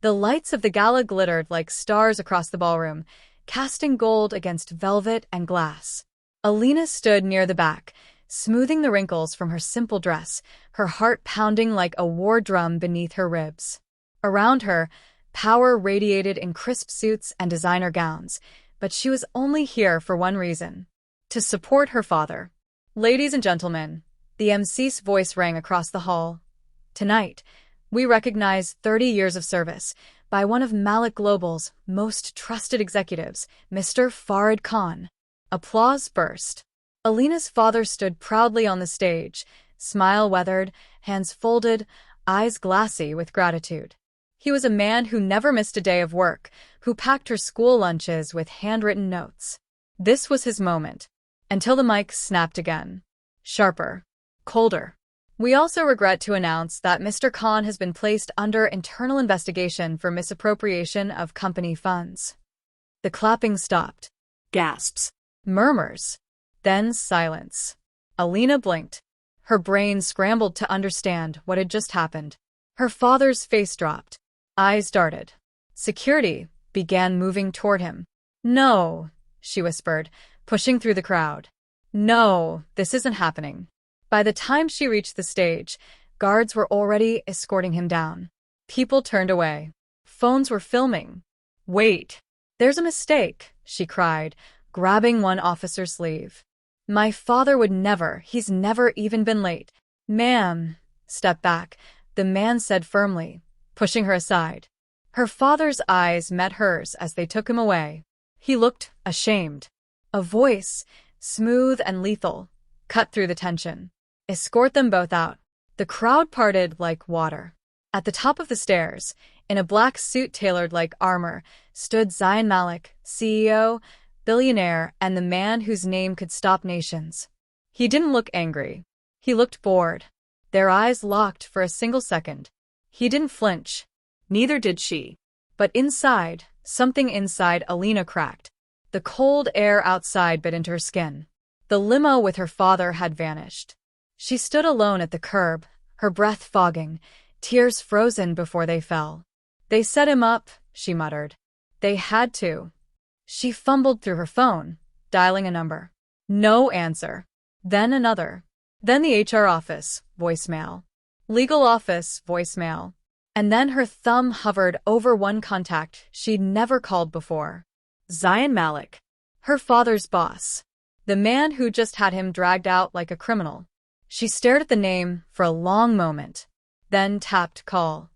The lights of the gala glittered like stars across the ballroom, casting gold against velvet and glass. Alina stood near the back, smoothing the wrinkles from her simple dress, her heart pounding like a war drum beneath her ribs. Around her, power radiated in crisp suits and designer gowns, but she was only here for one reason: to support her father. "Ladies and gentlemen," the MC's voice rang across the hall. "Tonight, we recognize 30 years of service by one of Malik Global's most trusted executives, Mr. Farid Khan." Applause burst. Alina's father stood proudly on the stage, smile weathered, hands folded, eyes glassy with gratitude. He was a man who never missed a day of work, who packed her school lunches with handwritten notes. This was his moment, until the mic snapped again. Sharper. Colder. "We also regret to announce that Mr. Khan has been placed under internal investigation for misappropriation of company funds." The clapping stopped. Gasps. Murmurs. Then silence. Alina blinked. Her brain scrambled to understand what had just happened. Her father's face dropped. Eyes darted. Security began moving toward him. "No," she whispered, pushing through the crowd. "No, this isn't happening." By the time she reached the stage, guards were already escorting him down. People turned away. Phones were filming. "Wait. There's a mistake," she cried, grabbing one officer's sleeve. "My father would never, he's never even been late." "Ma'am, step back," the man said firmly, pushing her aside. Her father's eyes met hers as they took him away. He looked ashamed. A voice, smooth and lethal, cut through the tension. "Escort them both out." The crowd parted like water. At the top of the stairs, in a black suit tailored like armor, stood Zayn Malik, CEO, billionaire, and the man whose name could stop nations. He didn't look angry. He looked bored. Their eyes locked for a single second. He didn't flinch. Neither did she. But inside, something inside Alina cracked. The cold air outside bit into her skin. The limo with her father had vanished. She stood alone at the curb, her breath fogging, tears frozen before they fell. "They set him up," she muttered. "They had to." She fumbled through her phone, dialing a number. No answer. Then another. Then the HR office, voicemail. Legal office, voicemail. And then her thumb hovered over one contact she'd never called before. Zayn Malik. Her father's boss. The man who just had him dragged out like a criminal. She stared at the name for a long moment, then tapped call.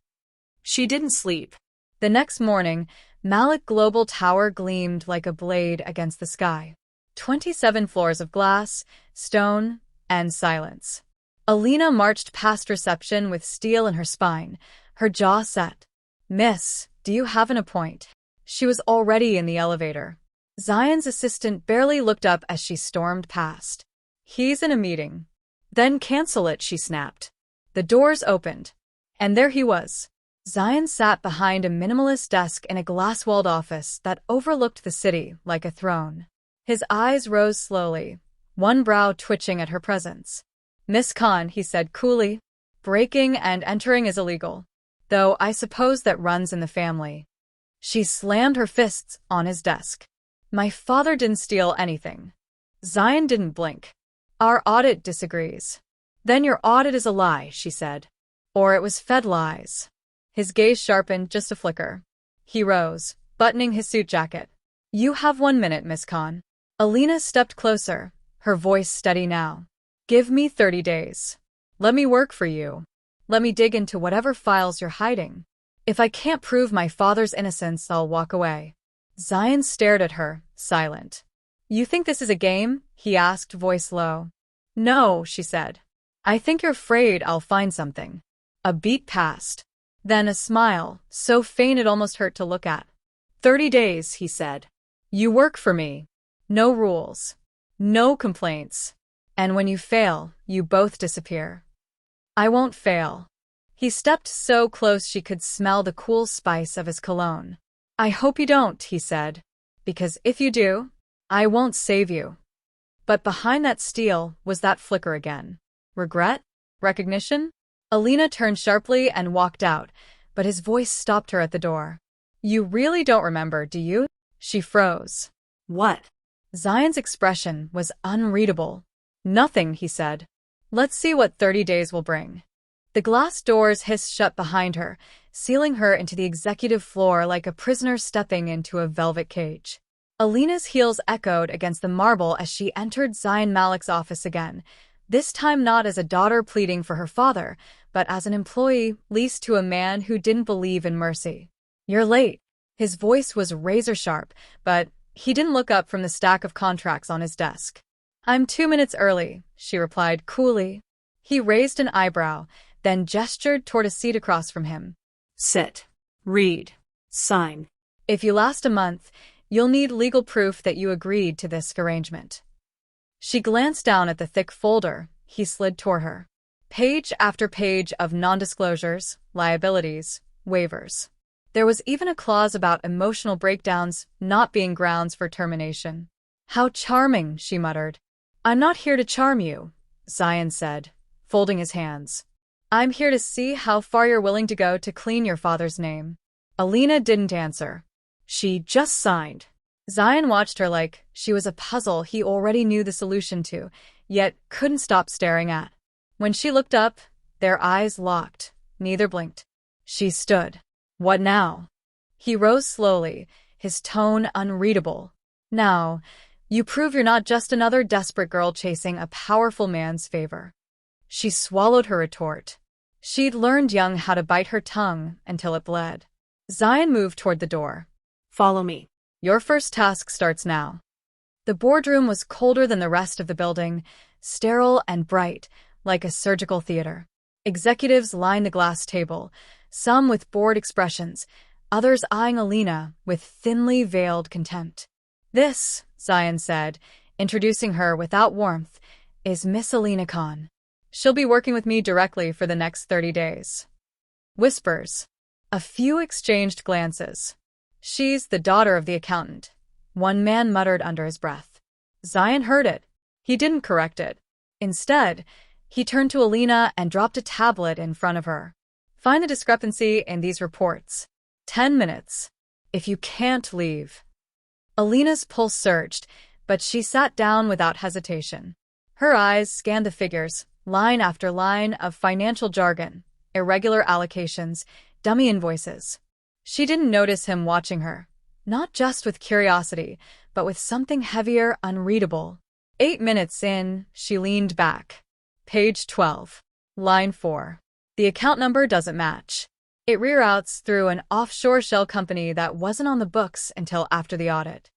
She didn't sleep. The next morning, Malik Global Tower gleamed like a blade against the sky. 27 floors of glass, stone, and silence. Alina marched past reception with steel in her spine, her jaw set. "Miss, do you have an appointment?" She was already in the elevator. Zayn's assistant barely looked up as she stormed past. "He's in a meeting." "Then cancel it," she snapped. The doors opened. And there he was. Zayn sat behind a minimalist desk in a glass-walled office that overlooked the city like a throne. His eyes rose slowly, one brow twitching at her presence. "Miss Khan," he said coolly, "breaking and entering is illegal. Though I suppose that runs in the family." She slammed her fists on his desk. "My father didn't steal anything." Zayn didn't blink. "Our audit disagrees." "Then your audit is a lie," she said. "Or it was fed lies." His gaze sharpened just a flicker. He rose, buttoning his suit jacket. "You have 1 minute, Miss Khan." Alina stepped closer, her voice steady now. "Give me 30 days. Let me work for you. Let me dig into whatever files you're hiding. If I can't prove my father's innocence, I'll walk away." Zayn stared at her, silent. "You think this is a game?" he asked, voice low. "No," she said. "I think you're afraid I'll find something." A beat passed. Then a smile, so faint it almost hurt to look at. 30 days, he said. "You work for me. No rules. No complaints. And when you fail, you both disappear." "I won't fail." He stepped so close she could smell the cool spice of his cologne. "I hope you don't," he said. "Because if you do, I won't save you." But behind that steel was that flicker again. Regret? Recognition? Alina turned sharply and walked out, but his voice stopped her at the door. You really don't remember, do you? She froze. What? Zion's expression was unreadable. Nothing, he said. Let's see what 30 days will bring. The glass doors hissed shut behind her, sealing her into the executive floor like a prisoner stepping into a velvet cage. Alina's heels echoed against the marble as she entered Zion Malik's office again, this time not as a daughter pleading for her father, but as an employee leased to a man who didn't believe in mercy. You're late. His voice was razor-sharp, but he didn't look up from the stack of contracts on his desk. I'm 2 minutes early, she replied coolly. He raised an eyebrow, then gestured toward a seat across from him. Sit. Read. Sign. If you last a month, you'll need legal proof that you agreed to this arrangement. She glanced down at the thick folder he slid toward her. Page after page of non-disclosures, liabilities, waivers. There was even a clause about emotional breakdowns not being grounds for termination. How charming, she muttered. I'm not here to charm you, Zion said, folding his hands. I'm here to see how far you're willing to go to clean your father's name. Alina didn't answer. She just signed. Zion watched her like she was a puzzle he already knew the solution to, yet couldn't stop staring at. When she looked up, their eyes locked. Neither blinked. She stood. What now? He rose slowly, his tone unreadable. Now, you prove you're not just another desperate girl chasing a powerful man's favor. She swallowed her retort. She'd learned young how to bite her tongue until it bled. Zion moved toward the door. Follow me. Your first task starts now. The boardroom was colder than the rest of the building, sterile and bright, like a surgical theater. Executives lined the glass table, some with bored expressions, others eyeing Alina with thinly veiled contempt. This, Zion said, introducing her without warmth, is Miss Alina Khan. She'll be working with me directly for the next 30 days. Whispers. A few exchanged glances. She's the daughter of the accountant, one man muttered under his breath. Zion heard it. He didn't correct it. Instead, he turned to Alina and dropped a tablet in front of her. Find the discrepancy in these reports. 10 minutes. If you can't leave. Alina's pulse surged, but she sat down without hesitation. Her eyes scanned the figures, line after line of financial jargon, irregular allocations, dummy invoices. She didn't notice him watching her, not just with curiosity, but with something heavier, unreadable. 8 minutes in, she leaned back. Page 12. Line 4. The account number doesn't match. It reroutes through an offshore shell company that wasn't on the books until after the audit.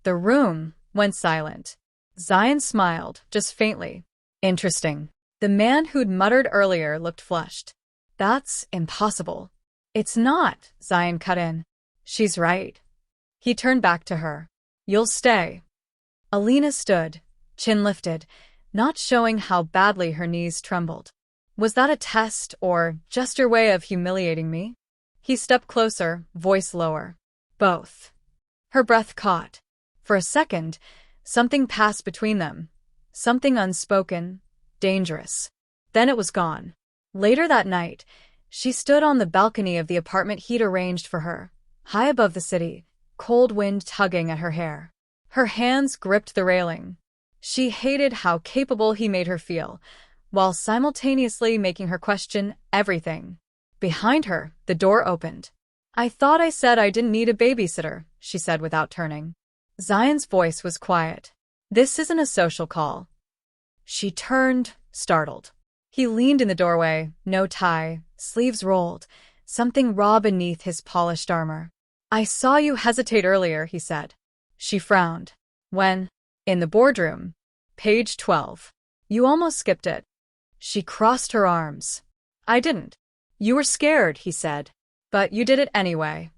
The room went silent. Zion smiled, just faintly. Interesting. The man who'd muttered earlier looked flushed. That's impossible. It's not, Zion cut in. She's right. He turned back to her. You'll stay. Alina stood, chin lifted, not showing how badly her knees trembled. Was that a test or just your way of humiliating me? He stepped closer, voice lower. Both. Her breath caught. For a second, something passed between them. Something unspoken, dangerous. Then it was gone. Later that night, she stood on the balcony of the apartment he'd arranged for her, high above the city, cold wind tugging at her hair. Her hands gripped the railing. She hated how capable he made her feel, while simultaneously making her question everything. Behind her, the door opened. I thought I said I didn't need a babysitter, she said without turning. Zion's voice was quiet. This isn't a social call. She turned, startled. He leaned in the doorway, no tie, sleeves rolled, something raw beneath his polished armor. I saw you hesitate earlier, he said. She frowned. When? In the boardroom. Page 12. You almost skipped it. She crossed her arms. I didn't. You were scared, he said. But you did it anyway.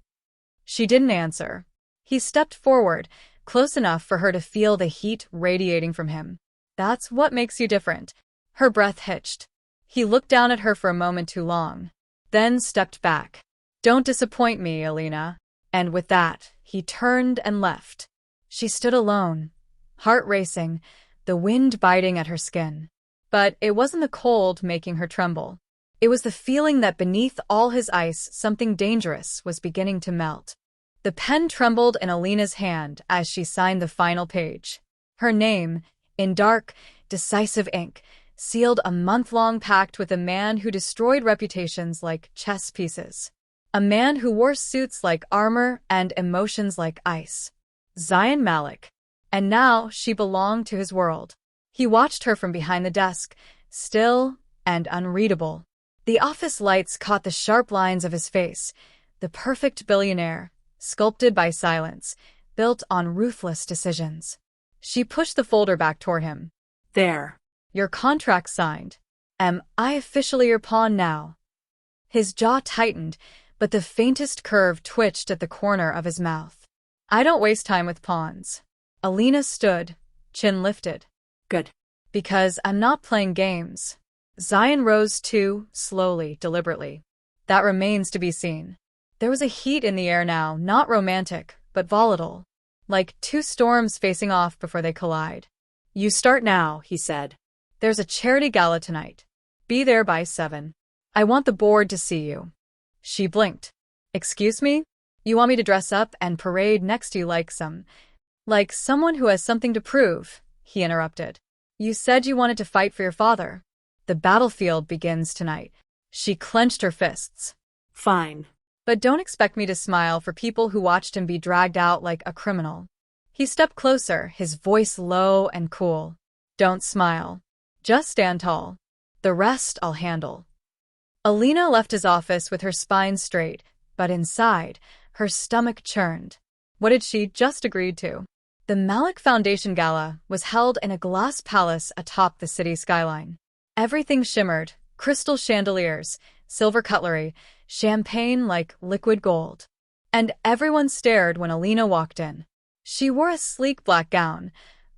She didn't answer. He stepped forward, close enough for her to feel the heat radiating from him. That's what makes you different. Her breath hitched. He looked down at her for a moment too long, then stepped back. Don't disappoint me, Alina. And with that, he turned and left. She stood alone, heart racing, the wind biting at her skin. But it wasn't the cold making her tremble. It was the feeling that beneath all his ice something dangerous was beginning to melt. The pen trembled in Alina's hand as she signed the final page. Her name, in dark, decisive ink, sealed a month-long pact with a man who destroyed reputations like chess pieces. A man who wore suits like armor and emotions like ice. Zayn Malik. And now she belonged to his world. He watched her from behind the desk, still and unreadable. The office lights caught the sharp lines of his face, the perfect billionaire, sculpted by silence, built on ruthless decisions. She pushed the folder back toward him. There. Your contract signed. Am I officially your pawn now? His jaw tightened, but the faintest curve twitched at the corner of his mouth. I don't waste time with pawns. Alina stood, chin lifted. Good. Because I'm not playing games. Zayn rose too, slowly, deliberately. That remains to be seen. There was a heat in the air now, not romantic, but volatile. Like two storms facing off before they collide. You start now, he said. There's a charity gala tonight. Be there by 7. I want the board to see you. She blinked. Excuse me? You want me to dress up and parade next to you like someone who has something to prove, he interrupted. You said you wanted to fight for your father. The battlefield begins tonight. She clenched her fists. Fine. But don't expect me to smile for people who watched him be dragged out like a criminal. He stepped closer, his voice low and cool. Don't smile. Just stand tall. The rest I'll handle. Alina left his office with her spine straight, but inside, her stomach churned. What had she just agreed to? The Malik Foundation Gala was held in a glass palace atop the city skyline. Everything shimmered, crystal chandeliers, silver cutlery, champagne like liquid gold. And everyone stared when Alina walked in. She wore a sleek black gown,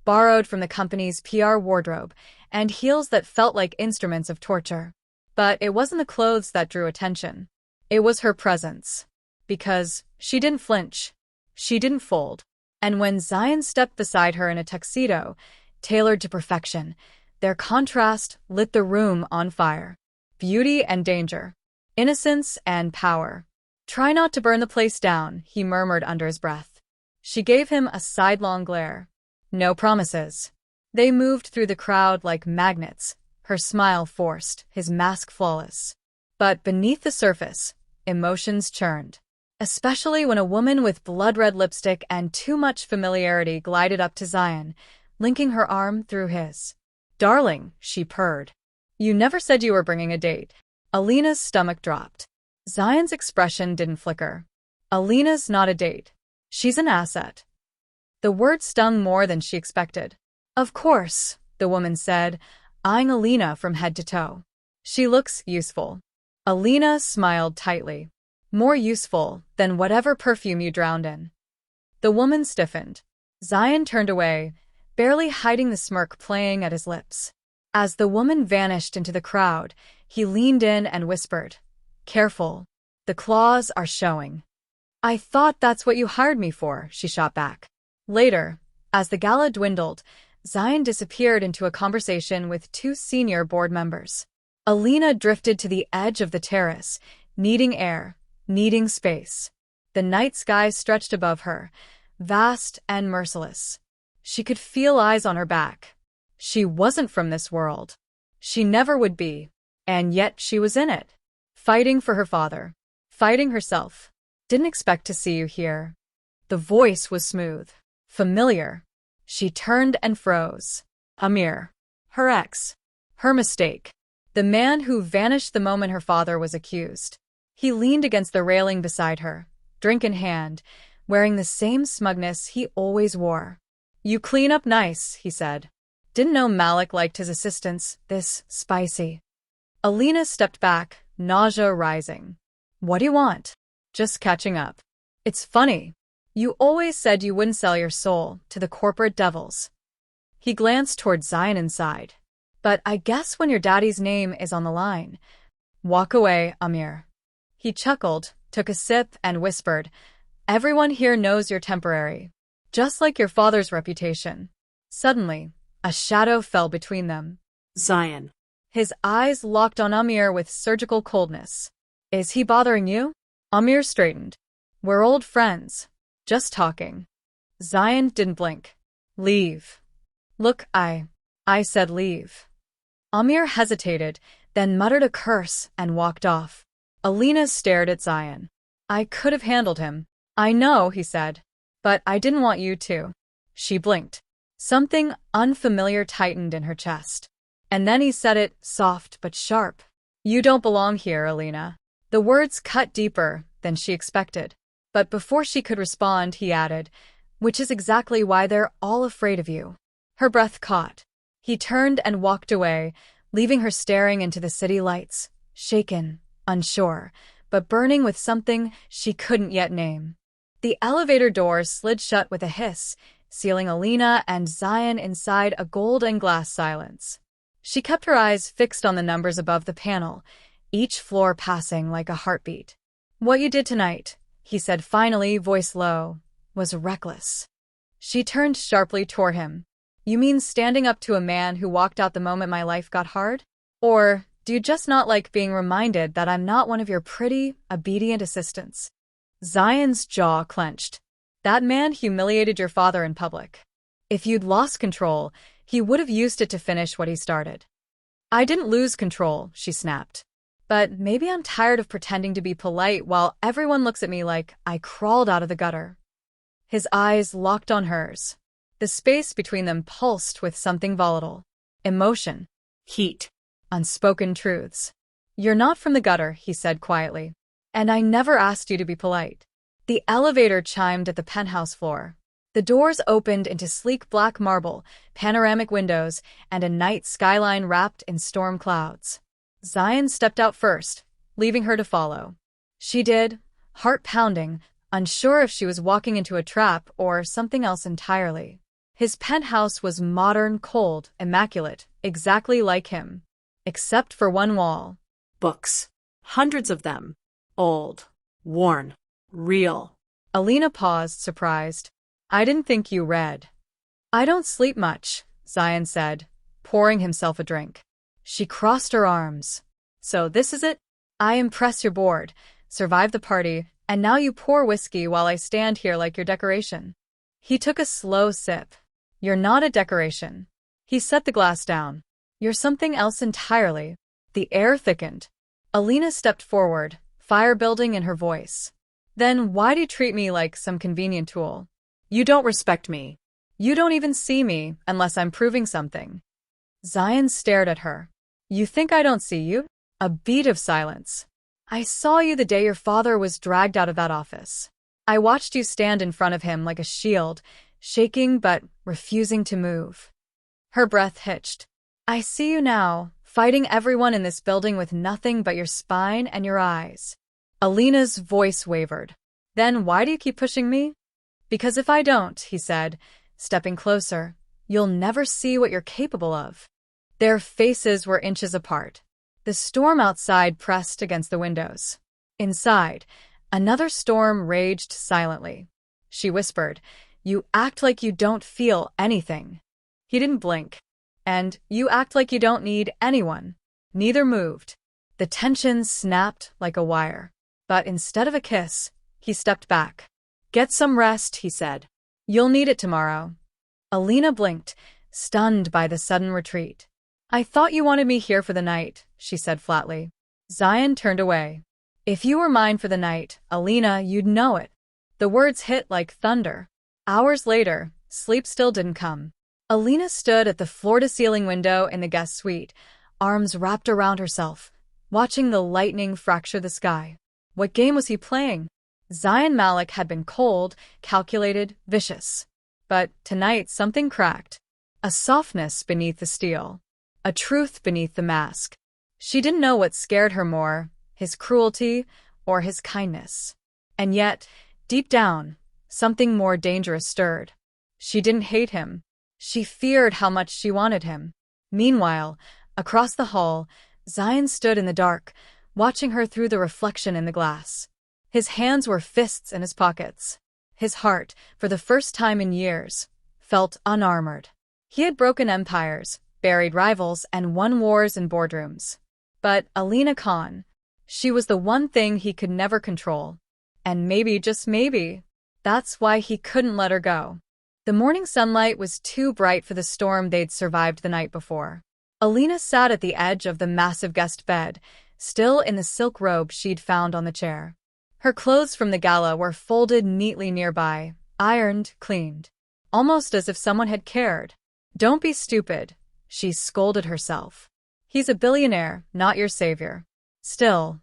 borrowed from the company's PR wardrobe, and heels that felt like instruments of torture. But it wasn't the clothes that drew attention. It was her presence. Because she didn't flinch. She didn't fold. And when Zayn stepped beside her in a tuxedo, tailored to perfection, their contrast lit the room on fire. Beauty and danger. Innocence and power. Try not to burn the place down, he murmured under his breath. She gave him a sidelong glare. No promises. They moved through the crowd like magnets, her smile forced, his mask flawless. But beneath the surface, emotions churned. Especially when a woman with blood-red lipstick and too much familiarity glided up to Zayn, linking her arm through his. Darling, she purred. You never said you were bringing a date. Alina's stomach dropped. Zayn's expression didn't flicker. Alina's not a date. She's an asset. The word stung more than she expected. Of course, the woman said, eyeing Alina from head to toe. She looks useful. Alina smiled tightly. More useful than whatever perfume you drowned in. The woman stiffened. Zayn turned away, barely hiding the smirk playing at his lips. As the woman vanished into the crowd, he leaned in and whispered, Careful. The claws are showing. I thought that's what you hired me for, she shot back. Later, as the gala dwindled, Zayn disappeared into a conversation with two senior board members. Alina drifted to the edge of the terrace, needing air, needing space. The night sky stretched above her, vast and merciless. She could feel eyes on her back. She wasn't from this world. She never would be. And yet she was in it. Fighting for her father. Fighting herself. Didn't expect to see you here. The voice was smooth. Familiar. She turned and froze. Amir. Her ex. Her mistake. The man who vanished the moment her father was accused. He leaned against the railing beside her, drink in hand, wearing the same smugness he always wore. You clean up nice, he said. Didn't know Malik liked his assistants this spicy. Alina stepped back, nausea rising. What do you want? Just catching up. It's funny. You always said you wouldn't sell your soul to the corporate devils. He glanced toward Zayn inside. But I guess when your daddy's name is on the line. Walk away, Amir. He chuckled, took a sip, and whispered, Everyone here knows you're temporary. Just like your father's reputation. Suddenly, a shadow fell between them. Zayn. His eyes locked on Amir with surgical coldness. Is he bothering you? Amir straightened. We're old friends. Just talking. Zion didn't blink. Leave. Look, I said leave. Amir hesitated, then muttered a curse and walked off. Alina stared at Zion. I could have handled him. I know, he said. But I didn't want you to. She blinked. Something unfamiliar tightened in her chest. And then he said it, soft but sharp. You don't belong here, Alina. The words cut deeper than she expected. But before she could respond, he added, which is exactly why they're all afraid of you. Her breath caught. He turned and walked away, leaving her staring into the city lights, shaken, unsure, but burning with something she couldn't yet name. The elevator doors slid shut with a hiss, sealing Alina and Zion inside a gold and glass silence. She kept her eyes fixed on the numbers above the panel, each floor passing like a heartbeat. What you did tonight, he said finally, voice low, was reckless. She turned sharply toward him. You mean standing up to a man who walked out the moment my life got hard? Or do you just not like being reminded that I'm not one of your pretty, obedient assistants? Zion's jaw clenched. That man humiliated your father in public. If you'd lost control, he would have used it to finish what he started. I didn't lose control, she snapped. But maybe I'm tired of pretending to be polite while everyone looks at me like I crawled out of the gutter. His eyes locked on hers. The space between them pulsed with something volatile. Emotion. Heat. Unspoken truths. You're not from the gutter, he said quietly. And I never asked you to be polite. The elevator chimed at the penthouse floor. The doors opened into sleek black marble, panoramic windows, and a night skyline wrapped in storm clouds. Zion stepped out first, leaving her to follow. She did, heart pounding, unsure if she was walking into a trap or something else entirely. His penthouse was modern, cold, immaculate, exactly like him. Except for one wall. Books. Hundreds of them. Old. Worn. Real. Alina paused, surprised. I didn't think you read. I don't sleep much, Zion said, pouring himself a drink. She crossed her arms. So this is it? I impress your board, survive the party, and now you pour whiskey while I stand here like your decoration. He took a slow sip. You're not a decoration. He set the glass down. You're something else entirely. The air thickened. Alina stepped forward, fire building in her voice. Then why do you treat me like some convenient tool? You don't respect me. You don't even see me unless I'm proving something. Zion stared at her. You think I don't see you? A beat of silence. I saw you the day your father was dragged out of that office. I watched you stand in front of him like a shield, shaking but refusing to move. Her breath hitched. I see you now, fighting everyone in this building with nothing but your spine and your eyes. Alina's voice wavered. Then why do you keep pushing me? Because if I don't, he said, stepping closer, you'll never see what you're capable of. Their faces were inches apart. The storm outside pressed against the windows. Inside, another storm raged silently. She whispered, You act like you don't feel anything. He didn't blink. And you act like you don't need anyone. Neither moved. The tension snapped like a wire. But instead of a kiss, he stepped back. Get some rest, he said. You'll need it tomorrow. Alina blinked, stunned by the sudden retreat. I thought you wanted me here for the night, she said flatly. Zion turned away. If you were mine for the night, Alina, you'd know it. The words hit like thunder. Hours later, sleep still didn't come. Alina stood at the floor-to-ceiling window in the guest suite, arms wrapped around herself, watching the lightning fracture the sky. What game was he playing? Zion Malik had been cold, calculated, vicious. But tonight something cracked. A softness beneath the steel. A truth beneath the mask. She didn't know what scared her more, his cruelty or his kindness. And yet, deep down, something more dangerous stirred. She didn't hate him. She feared how much she wanted him. Meanwhile, across the hall, Zion stood in the dark, watching her through the reflection in the glass. His hands were fists in his pockets. His heart, for the first time in years, felt unarmored. He had broken empires, buried rivals, and won wars in boardrooms. But Alina Khan, she was the one thing he could never control. And maybe, just maybe, that's why he couldn't let her go. The morning sunlight was too bright for the storm they'd survived the night before. Alina sat at the edge of the massive guest bed, still in the silk robe she'd found on the chair. Her clothes from the gala were folded neatly nearby, ironed, cleaned. Almost as if someone had cared. "Don't be stupid," she scolded herself. "He's a billionaire, not your savior." Still,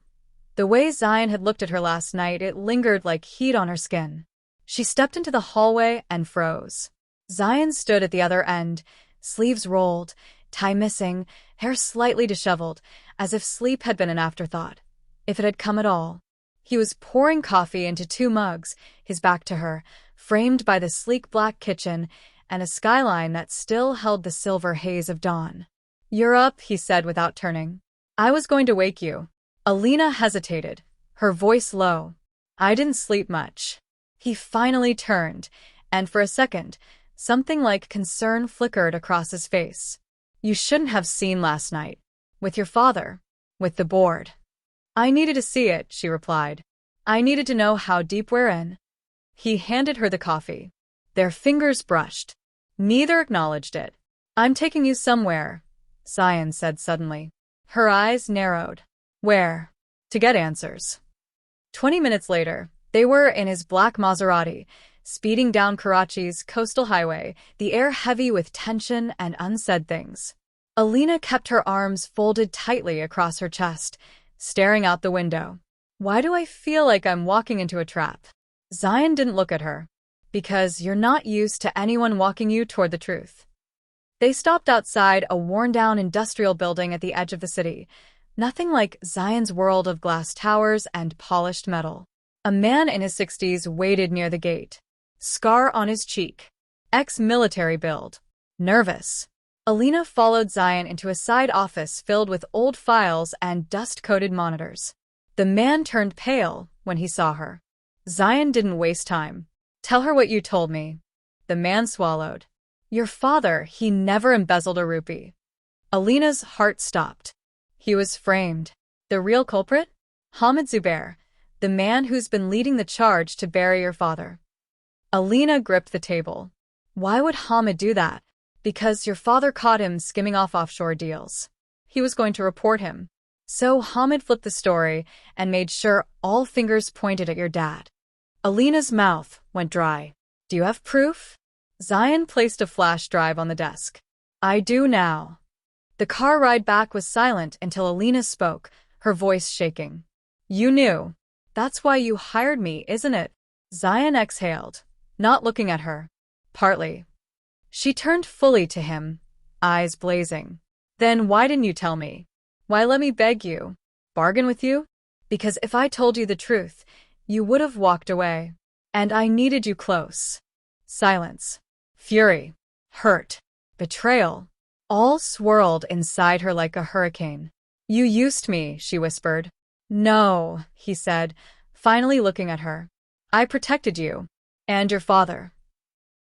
the way Zion had looked at her last night, it lingered like heat on her skin. She stepped into the hallway and froze. Zion stood at the other end, sleeves rolled, tie missing, hair slightly disheveled, as if sleep had been an afterthought, if it had come at all. He was pouring coffee into 2 mugs, his back to her, framed by the sleek black kitchen and a skyline that still held the silver haze of dawn. "You're up," he said without turning. "I was going to wake you." Alina hesitated, her voice low. "I didn't sleep much." He finally turned, and for a second, something like concern flickered across his face. "You shouldn't have seen last night. With your father. With the board." "I needed to see it," she replied. "I needed to know how deep we're in." He handed her the coffee. Their fingers brushed. Neither acknowledged it. "I'm taking you somewhere," Zion said suddenly. Her eyes narrowed. "Where?" "To get answers." 20 minutes later, they were in his black Maserati, speeding down Karachi's coastal highway, the air heavy with tension and unsaid things. Alina kept her arms folded tightly across her chest, staring out the window. "Why do I feel like I'm walking into a trap?" Zion didn't look at her. "Because you're not used to anyone walking you toward the truth." They stopped outside a worn-down industrial building at the edge of the city. Nothing like Zion's world of glass towers and polished metal. A man in his 60s waited near the gate. Scar on his cheek. Ex-military build. Nervous. Alina followed Zion into a side office filled with old files and dust-coated monitors. The man turned pale when he saw her. Zion didn't waste time. "Tell her what you told me." The man swallowed. "Your father, he never embezzled a rupee." Alina's heart stopped. He was framed. The real culprit? Hamid Zubair, the man who's been leading the charge to bury your father. Alina gripped the table. "Why would Hamid do that?" "Because your father caught him skimming off offshore deals. He was going to report him. So Hamid flipped the story and made sure all fingers pointed at your dad." Alina's mouth went dry. "Do you have proof?" Zion placed a flash drive on the desk. "I do now." The car ride back was silent until Alina spoke, her voice shaking. "You knew. That's why you hired me, isn't it?" Zion exhaled, not looking at her. "Partly." She turned fully to him, eyes blazing. "Then why didn't you tell me? Why let me beg you? Bargain with you? Because if I told you the truth, you would have walked away. And I needed you close." Silence. Fury. Hurt. Betrayal. All swirled inside her like a hurricane. "You used me," she whispered. "No," he said, finally looking at her. "I protected you. And your father."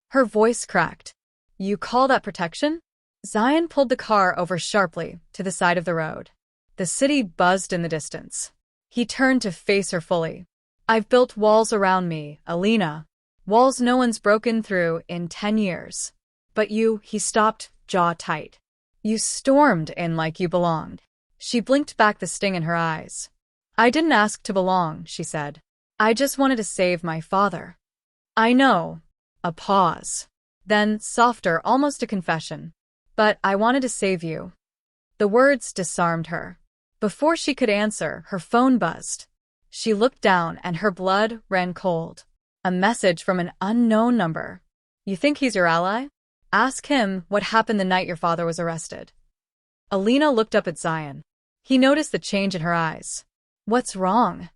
Her voice cracked. "You call that protection?" Zion pulled the car over sharply to the side of the road. The city buzzed in the distance. He turned to face her fully. "I've built walls around me, Alina. Walls no one's broken through in 10 years. But you," he stopped, jaw tight. "You stormed in like you belonged." She blinked back the sting in her eyes. "I didn't ask to belong," she said. "I just wanted to save my father." "I know." A pause. Then, softer, almost a confession. "But I wanted to save you." The words disarmed her. Before she could answer, her phone buzzed. She looked down and her blood ran cold. A message from an unknown number. "You think he's your ally? Ask him what happened the night your father was arrested." Alina looked up at Zion. He noticed the change in her eyes. "What's wrong?"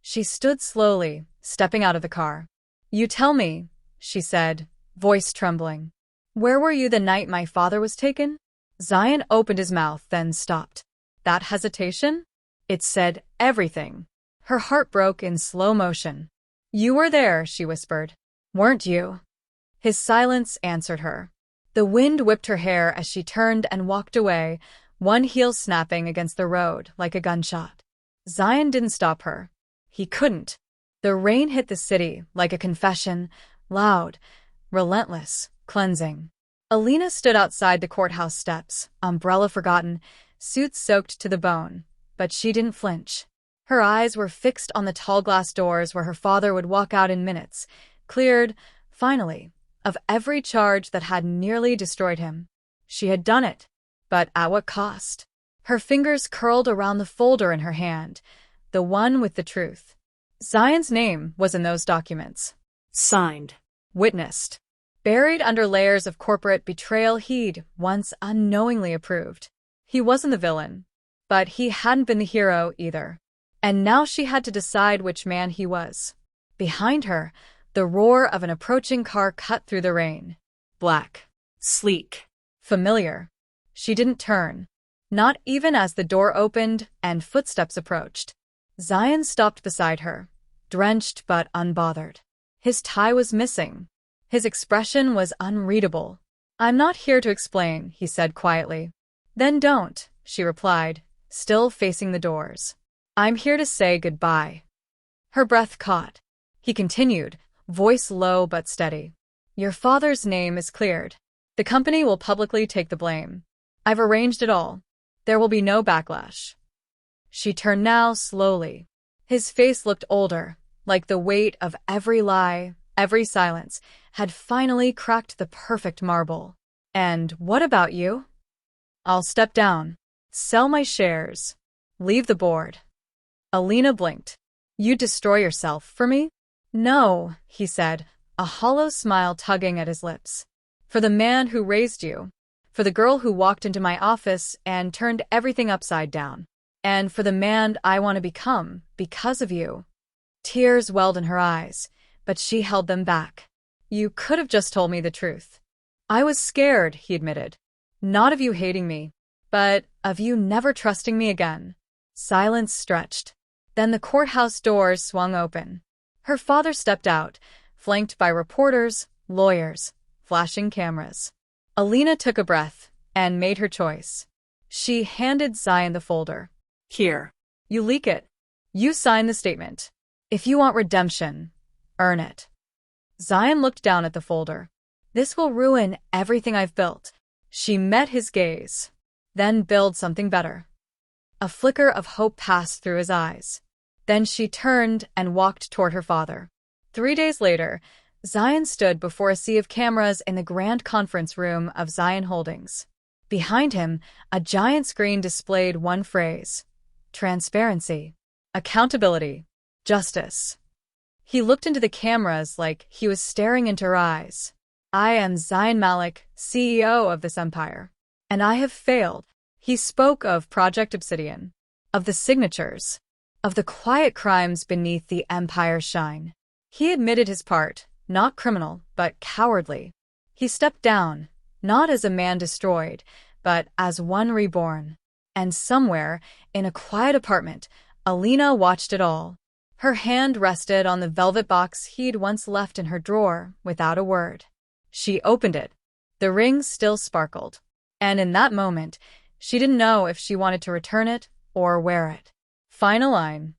She stood slowly, stepping out of the car. "You tell me," she said, voice trembling. "Where were you the night my father was taken?" Zion opened his mouth, then stopped. That hesitation? It said everything. Her heart broke in slow motion. "You were there," she whispered. "Weren't you?" His silence answered her. The wind whipped her hair as she turned and walked away, one heel snapping against the road like a gunshot. Zion didn't stop her. He couldn't. The rain hit the city like a confession, loud, relentless, cleansing. Alina stood outside the courthouse steps, umbrella forgotten, suit soaked to the bone, but she didn't flinch. Her eyes were fixed on the tall glass doors where her father would walk out in minutes, cleared, finally, of every charge that had nearly destroyed him. She had done it, but at what cost? Her fingers curled around the folder in her hand, the one with the truth. Zion's name was in those documents. Signed. Witnessed. Buried under layers of corporate betrayal he'd once unknowingly approved. He wasn't the villain, but he hadn't been the hero either. And now she had to decide which man he was. Behind her, the roar of an approaching car cut through the rain. Black. Sleek. Familiar. She didn't turn. Not even as the door opened and footsteps approached. Zion stopped beside her, drenched but unbothered. His tie was missing. His expression was unreadable. "I'm not here to explain," he said quietly. "Then don't," she replied, still facing the doors. "I'm here to say goodbye." Her breath caught. He continued, voice low but steady. "Your father's name is cleared. The company will publicly take the blame. I've arranged it all. There will be no backlash." She turned now slowly. His face looked older, like the weight of every lie, every silence, had finally cracked the perfect marble. "And what about you?" "I'll step down. Sell my shares. Leave the board." Alina blinked. "You destroy yourself for me?" "No," he said, a hollow smile tugging at his lips. "For the man who raised you. For the girl who walked into my office and turned everything upside down. And for the man I want to become because of you." Tears welled in her eyes, but she held them back. "You could have just told me the truth." "I was scared," he admitted. "Not of you hating me, but of you never trusting me again." Silence stretched. Then the courthouse doors swung open. Her father stepped out, flanked by reporters, lawyers, flashing cameras. Alina took a breath and made her choice. She handed Zion the folder. "Here." "You leak it. You sign the statement. If you want redemption, earn it." Zion looked down at the folder. "This will ruin everything I've built." She met his gaze. "Then build something better." A flicker of hope passed through his eyes. Then she turned and walked toward her father. 3 days later, Zion stood before a sea of cameras in the grand conference room of Zion Holdings. Behind him, a giant screen displayed one phrase: transparency, accountability, justice. He looked into the cameras like he was staring into her eyes. "I am Zion Malik, CEO of this empire. And I have failed." He spoke of Project Obsidian, of the signatures, of the quiet crimes beneath the empire's shine. He admitted his part, not criminal, but cowardly. He stepped down, not as a man destroyed, but as one reborn. And somewhere, in a quiet apartment, Alina watched it all. Her hand rested on the velvet box he'd once left in her drawer, without a word. She opened it. The ring still sparkled. And in that moment, she didn't know if she wanted to return it or wear it. Final line.